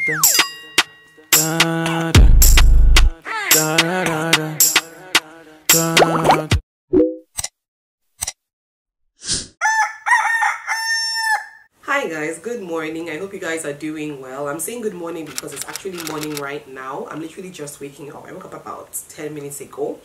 Hi guys, good morning. I hope you guys are doing well. I'm saying good morning because it's actually morning right now. I'm literally just waking up. I woke up about 10 minutes ago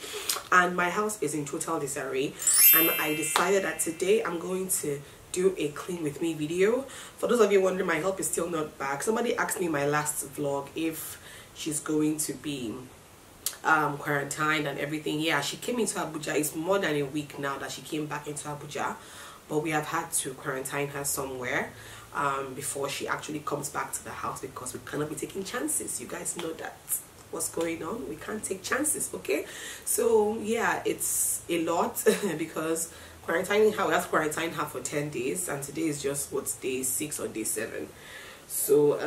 and my house is in total disarray, and I decided that today I'm going to do a clean with me video. For those of you wondering, my help is still not back. Somebody asked me in my last vlog if she's going to be quarantined and everything. Yeah, she came into Abuja. It's more than a week now that she came back into Abuja, but we have had to quarantine her somewhere before she actually comes back to the house, because we cannot be taking chances. You guys know that what's going on. We can't take chances, okay? So yeah, it's a lot because quarantining her, we have to quarantine her for 10 days, and today is just what's day 6 or day 7. So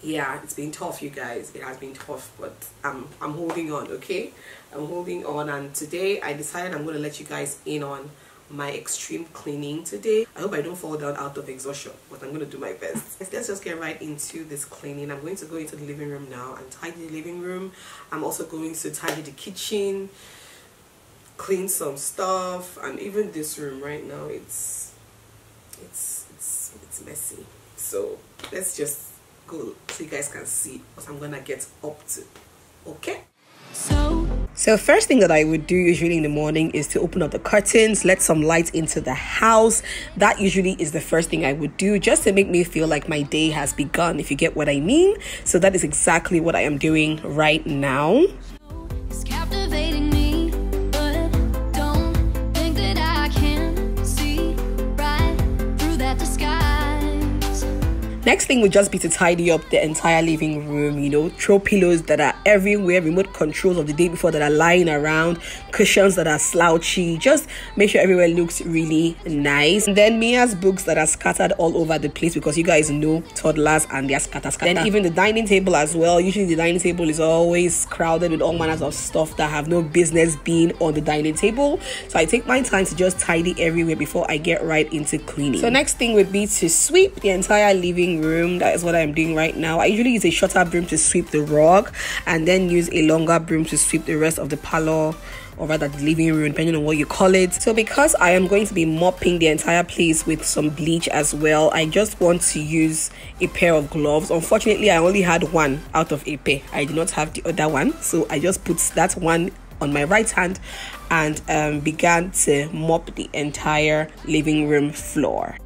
yeah, it's been tough, you guys. It has been tough, but I'm holding on, okay? I'm holding on, and today I decided I'm going to let you guys in on my extreme cleaning today. I hope I don't fall down out of exhaustion, but I'm going to do my best. Let's just get right into this cleaning. I'm going to go into the living room now and tidy the living room. I'm also going to tidy the kitchen, clean some stuff, and even this room right now, it's messy. So let's just go so you guys can see what I'm gonna get up to, okay? So first thing that I would do usually in the morning is to open up the curtains, let some light into the house. That usually is the first thing I would do, just to make me feel like my day has begun, if you get what I mean. So that is exactly what I am doing right now. It's captivating me, but don't think that I can see right through that disguise. Next thing would just be to tidy up the entire living room, you know, throw pillows that are everywhere, remote controls of the day before that are lying around, cushions that are slouchy, just make sure everywhere looks really nice. And then Mia's books that are scattered all over the place, because you guys know toddlers and they're scattered. Then even the dining table as well. Usually the dining table is always crowded with all manners of stuff that have no business being on the dining table. So I take my time to just tidy everywhere before I get right into cleaning. So next thing would be to sweep the entire living room. That is what I'm doing right now. I usually use a shorter broom to sweep the rug, and then use a longer broom to sweep the rest of the parlor, or rather the living room, depending on what you call it. So because I am going to be mopping the entire place with some bleach as well, I just want to use a pair of gloves. Unfortunately, I only had one out of a pair. I did not have the other one, so I just put that one on my right hand and began to mop the entire living room floor.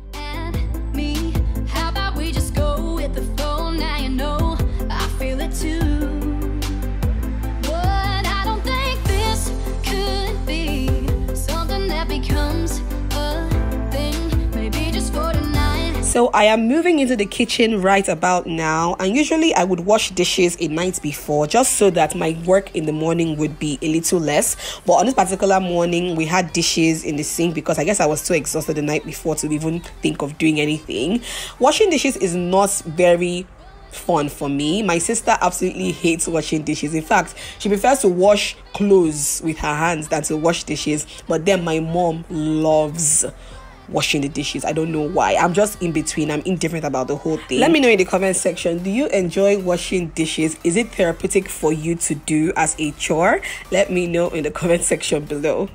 So I am moving into the kitchen right about now, and usually I would wash dishes a night before, just so that my work in the morning would be a little less. But on this particular morning, we had dishes in the sink because I guess I was so exhausted the night before to even think of doing anything. Washing dishes is not very fun for me. My sister absolutely hates washing dishes. In fact, she prefers to wash clothes with her hands than to wash dishes. But then my mom loves washing the dishes. I don't know why. I'm just in between. I'm indifferent about the whole thing. Let me know in the comment section, do you enjoy washing dishes? Is it therapeutic for you to do as a chore? Let me know in the comment section below.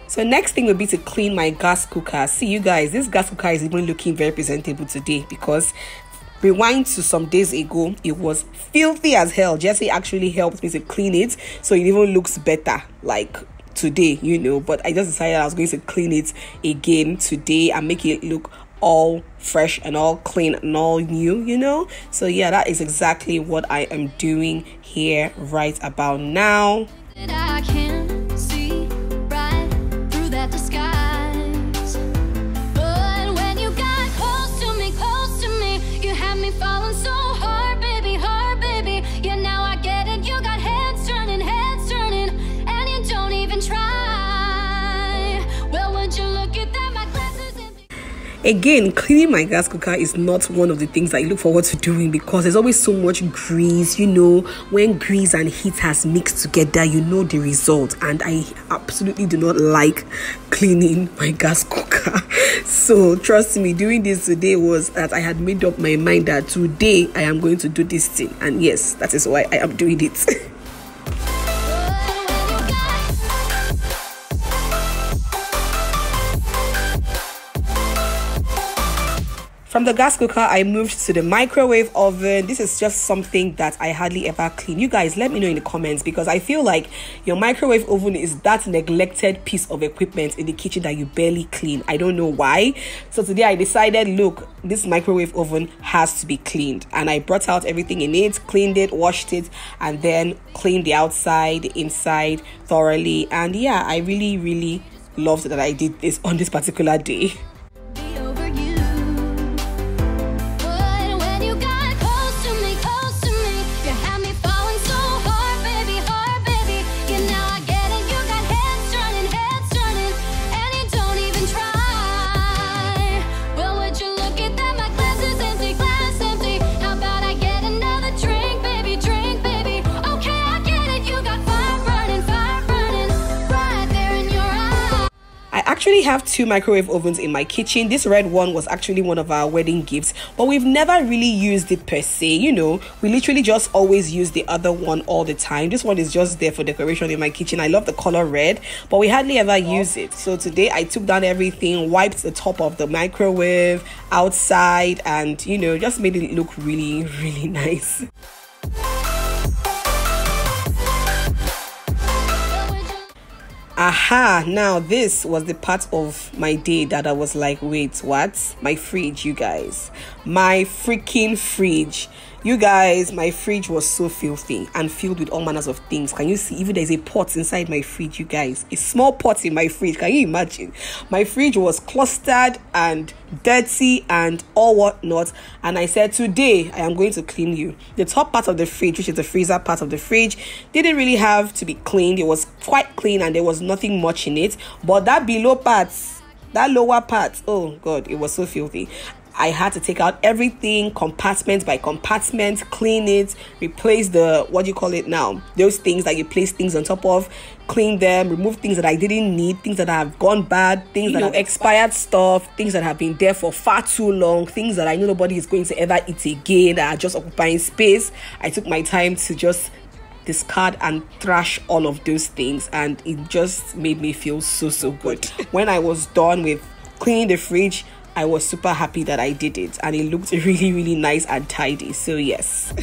So next thing would be to clean my gas cooker. See you guys, this gas cooker is even looking very presentable today, because rewind to some days ago, it was filthy as hell. Jesse actually helped me to clean it, so it even looks better like today, you know. But I just decided I was going to clean it again today and make it look all fresh and all clean and all new, you know. So yeah, that is exactly what I am doing here right about now. I can see right through that disguise, but when you got close to me, you had me falling so hard, baby, yeah, now I get it. You got heads turning, and you don't even try. Again, cleaning my gas cooker is not one of the things that I look forward to doing because there's always so much grease. You know, when grease and heat has mixed together, you know the result. And I absolutely do not like cleaning my gas cooker. So trust me, doing this today was that I had made up my mind that today I am going to do this thing. And yes, that is why I am doing it. From the gas cooker, I moved to the microwave oven. This is just something that I hardly ever clean. You guys, let me know in the comments because I feel like your microwave oven is that neglected piece of equipment in the kitchen that you barely clean. I don't know why. So today I decided, look, this microwave oven has to be cleaned. And I brought out everything in it, cleaned it, washed it, and then cleaned the outside, the inside thoroughly. And yeah, I really loved that I did this on this particular day. I actually have two microwave ovens in my kitchen. This red one was actually one of our wedding gifts, but we've never really used it per se. You know, we literally just always use the other one all the time. This one is just there for decoration in my kitchen. I love the color red, but we hardly ever use it. So today I took down everything, wiped the top of the microwave outside, and you know, just made it look really nice. Aha, now this was the part of my day that I was like, wait, what? My fridge, you guys. My freaking fridge. You guys, my fridge was so filthy and filled with all manners of things. Can you see? Even there's a pot inside my fridge, you guys. A small pot in my fridge. Can you imagine? My fridge was clustered and dirty and all whatnot. And I said, today I am going to clean you. The top part of the fridge, which is the freezer part of the fridge, didn't really have to be cleaned. It was quite clean and there was nothing much in it. But that below part, that lower part, oh God, it was so filthy. I had to take out everything, compartment by compartment, clean it, replace the, what do you call it now? Those things that you place things on top of, clean them, remove things that I didn't need, things that have gone bad, things that have expired stuff, things that have been there for far too long, things that I know nobody is going to ever eat again, that are just occupying space. I took my time to just discard and trash all of those things, and it just made me feel so good. When I was done with cleaning the fridge, I was super happy that I did it, and it looked really nice and tidy. So yes.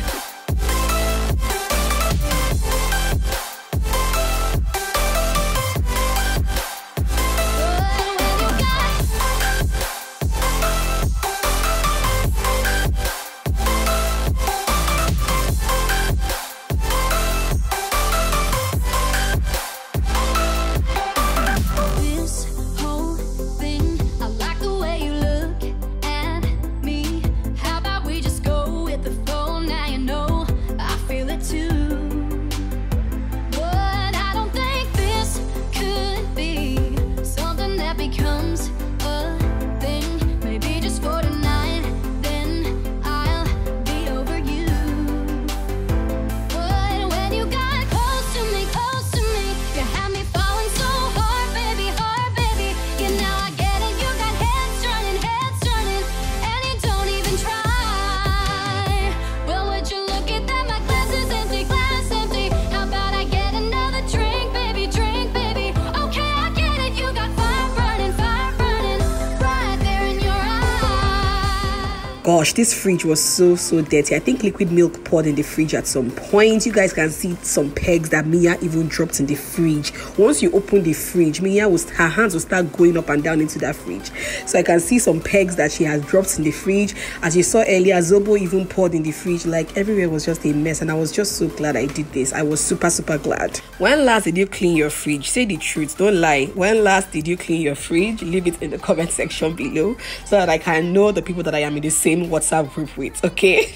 Gosh, this fridge was so dirty. I think liquid milk poured in the fridge at some point. You guys can see some pegs that Mia even dropped in the fridge. Once you open the fridge, her hands will start going up and down into that fridge. So I can see some pegs that she has dropped in the fridge. As you saw earlier, Zobo even poured in the fridge. Like, everywhere was just a mess, and I was just so glad I did this. I was super glad. When last did you clean your fridge? Say the truth, don't lie. When last did you clean your fridge? Leave it in the comment section below so that I can know the people that I am in the same WhatsApp group with, okay?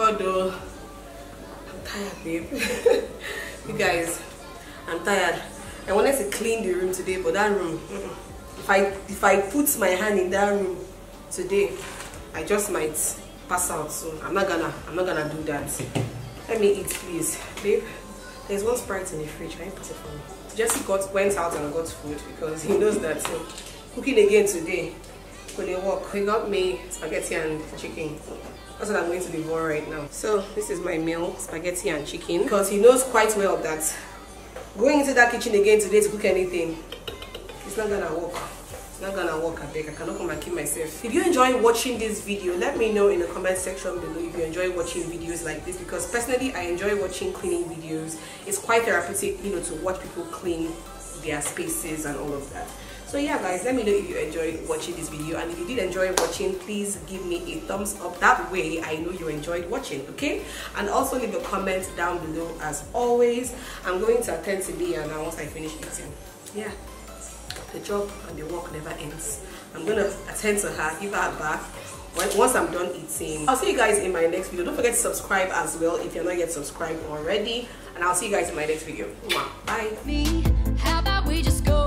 God, though. I'm tired, babe. You guys, I'm tired. I wanted to clean the room today, but that room, if I put my hand in that room today, I just might pass out. So I'm not gonna do that. Let me eat, please, babe. There's one Sprite in the fridge. Can you put it for me? Jesse went out and got food because he knows that cooking again today. When they walk, he got me spaghetti and chicken. That's what I'm going to devour right now. So this is my meal, spaghetti and chicken, because he knows quite well that going into that kitchen again today to cook anything, it's not gonna work. It's not gonna work. I cannot come and keep myself. If you enjoy watching this video, let me know in the comment section below if you enjoy watching videos like this, because personally I enjoy watching cleaning videos. It's quite therapeutic, you know, to watch people clean their spaces and all of that. So yeah guys, let me know if you enjoyed watching this video, and if you did enjoy watching, please give me a thumbs up. That way I know you enjoyed watching, okay? And also leave a comment down below. As always, I'm going to attend to Leah now once I finish eating. Yeah, the job and the work never ends. I'm gonna attend to her, give her a bath once I'm done eating. I'll see you guys in my next video. Don't forget to subscribe as well if you're not yet subscribed already, and I'll see you guys in my next video. Bye. How about we just go